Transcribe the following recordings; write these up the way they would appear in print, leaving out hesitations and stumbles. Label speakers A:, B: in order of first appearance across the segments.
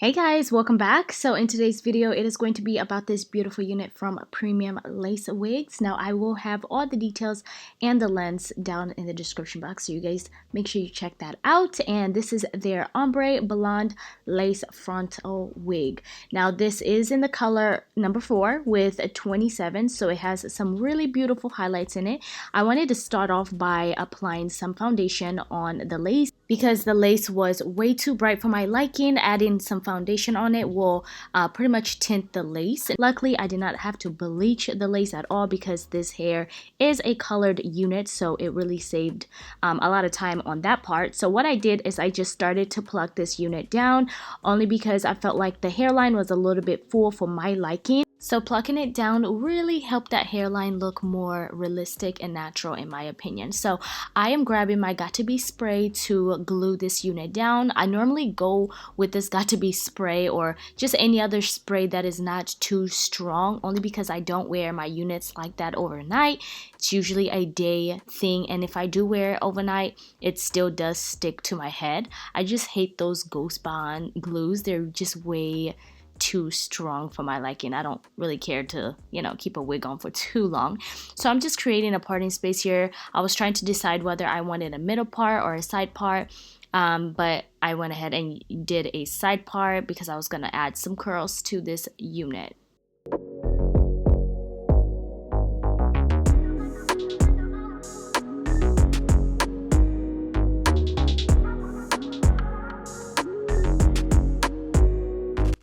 A: Hey guys, welcome back. So in today's video, it is going to be about this beautiful unit from Premium Lace Wigs. Now I will have all the details and the lens down in the description box, so you guys make sure you check that out. And this is their ombre blonde lace front wig. Now this is in the color number 4 with a 27, so it has some really beautiful highlights in it. I wanted to start off by applying some foundation on the lace because the lace was way too bright for my liking. Adding some foundation on it will pretty much tint the lace. Luckily, I did not have to bleach the lace at all because this hair is a colored unit, so it really saved a lot of time on that part. So what I did is I just started to pluck this unit down, only because I felt like the hairline was a little bit full for my liking. So plucking it down really helped that hairline look more realistic and natural in my opinion. So I am grabbing my Got2b spray to glue this unit down. I normally go with this Got2b spray or just any other spray that is not too strong, only because I don't wear my units like that overnight. It's usually a day thing, and if I do wear it overnight, it still does stick to my head. I just hate those Ghost Bond glues. They're just way too strong for my liking. I don't really care to, keep a wig on for too long. So I'm just creating a parting space here. I was trying to decide whether I wanted a middle part or a side part, but I went ahead and did a side part because I was going to add some curls to this unit.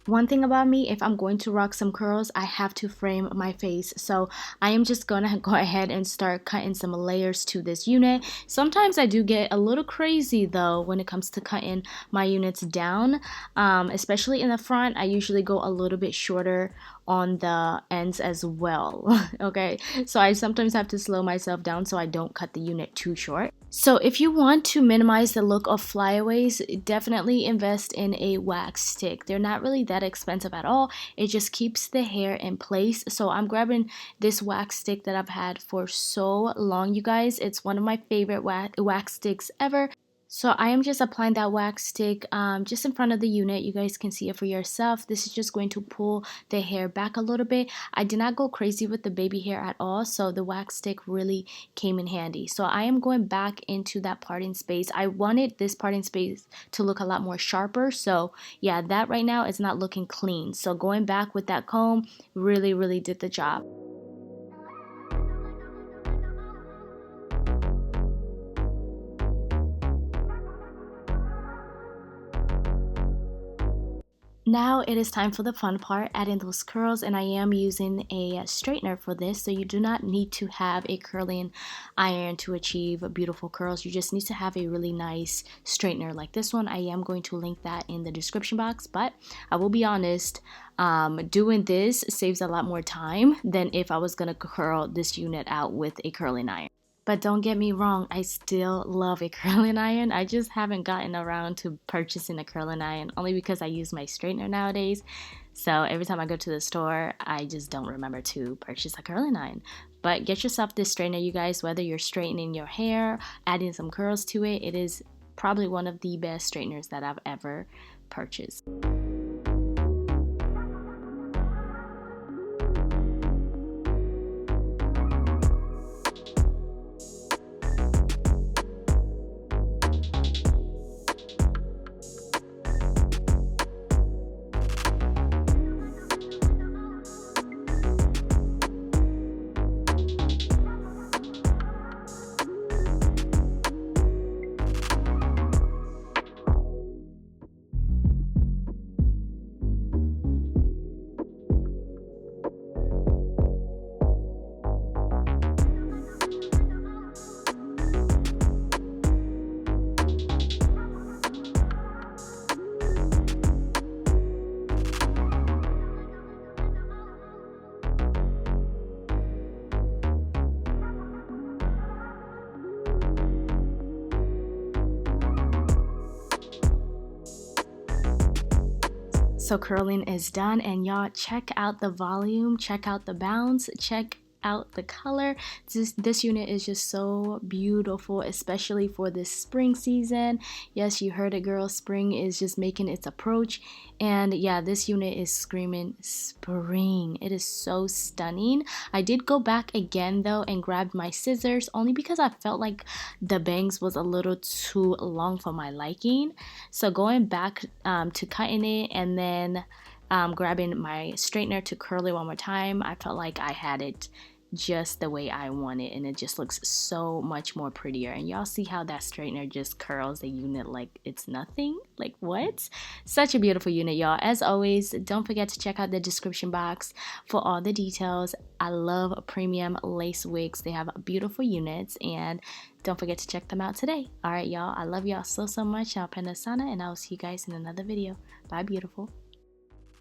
A: One thing about me, if I'm going to rock some curls, I have to frame my face. So I am just gonna go ahead and start cutting some layers to this unit. Sometimes I do get a little crazy though when it comes to cutting my units down, especially in the front. I usually go a little bit shorter on the ends as well. Okay, so I sometimes have to slow myself down so I don't cut the unit too short. So if you want to minimize the look of flyaways, definitely invest in a wax stick. They're not really that expensive at all. It just keeps the hair in place. So I'm grabbing this wax stick that I've had for so long, you guys. It's one of my favorite wax sticks ever. So I am just applying that wax stick just in front of the unit. You guys can see it for yourself. This is just going to pull the hair back a little bit. I did not go crazy with the baby hair at all, so the wax stick really came in handy. So I am going back into that parting space. I wanted this parting space to look a lot more sharper. So yeah, that right now is not looking clean. So going back with that comb really did the job. Now it is time for the fun part, adding those curls, and I am using a straightener for this, so you do not need to have a curling iron to achieve beautiful curls. You just need to have a really nice straightener like this one. I am going to link that in the description box, but I will be honest, doing this saves a lot more time than if I was gonna curl this unit out with a curling iron. But don't get me wrong, I still love a curling iron. I just haven't gotten around to purchasing a curling iron, only because I use my straightener nowadays. So every time I go to the store, I just don't remember to purchase a curling iron. But get yourself this straightener, you guys, whether you're straightening your hair, adding some curls to it. It is probably one of the best straighteners that I've ever purchased. So curling is done, and y'all check out the volume, check out the bounce, check out the color. This unit is just so beautiful, especially for this spring season. Yes, you heard it, girl. Spring is just making its approach. And yeah, this unit is screaming spring. It is so stunning. I did go back again though and grabbed my scissors only because I felt like the bangs was a little too long for my liking. So going back to cutting it and then grabbing my straightener to curl it one more time, I felt like I had it just the way I want it, and it just looks so much more prettier. And y'all see how that straightener just curls the unit like it's nothing? Like what? Such a beautiful unit, y'all. As always, don't forget to check out the description box for all the details. I love premium lace wigs. They have beautiful units, and don't forget to check them out today. All right, y'all. I love y'all so much. Y'all, Sana, and I will see you guys in another video. Bye, beautiful.